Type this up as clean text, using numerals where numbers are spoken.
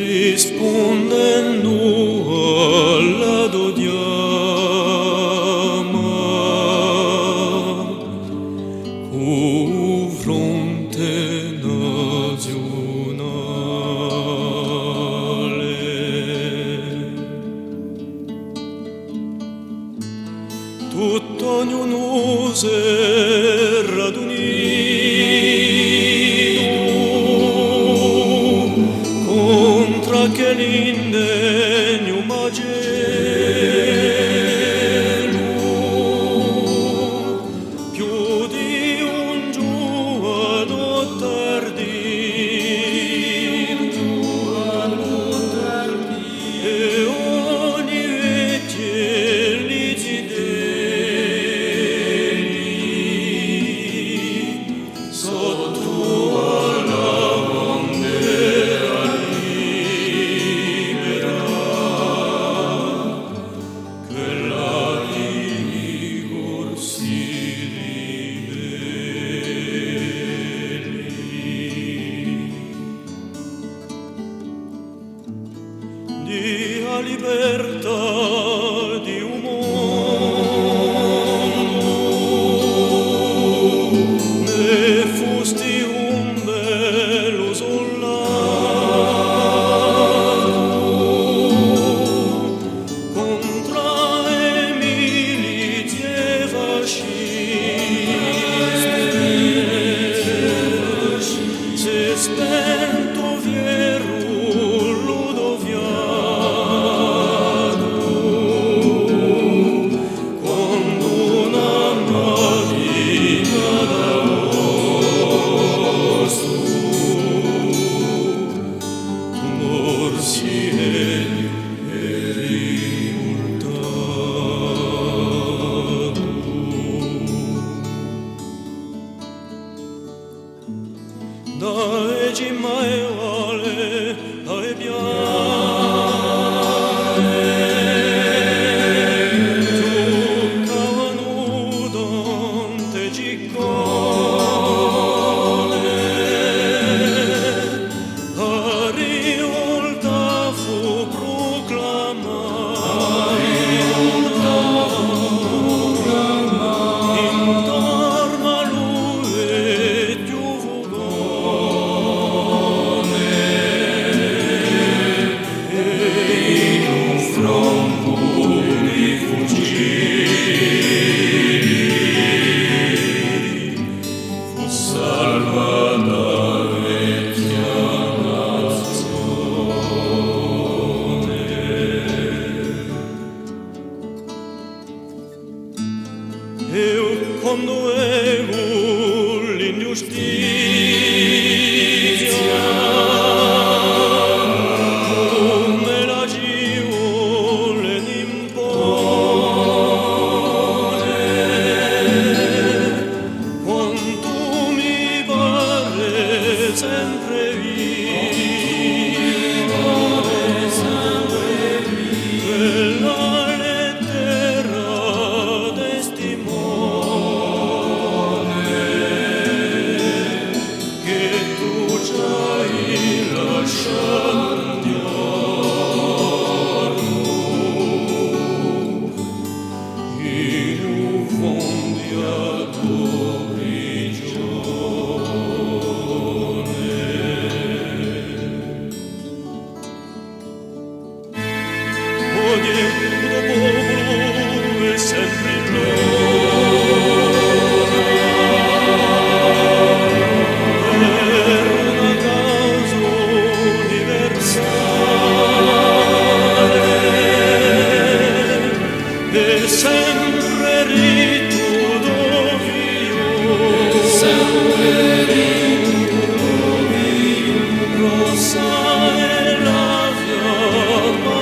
rispondendo alla dodiama, cu fronte nazionale. Tutto ognuno s'era che l'indegno magello più di un giovane tardino e ogni vecchia licideli sotto alla bandera di a libertà di un mondo ne fusti un bello soldato contra le milizie fasciste se spento fiero dai cimaiale ai piane giocavano tante ciccone a rivolta fu proclamato intorno a lui più io condovevo l'ingiustizia come la gioia n'impone quanto mi pare sempre vivo quella sempre ritudo rossa e la fiamma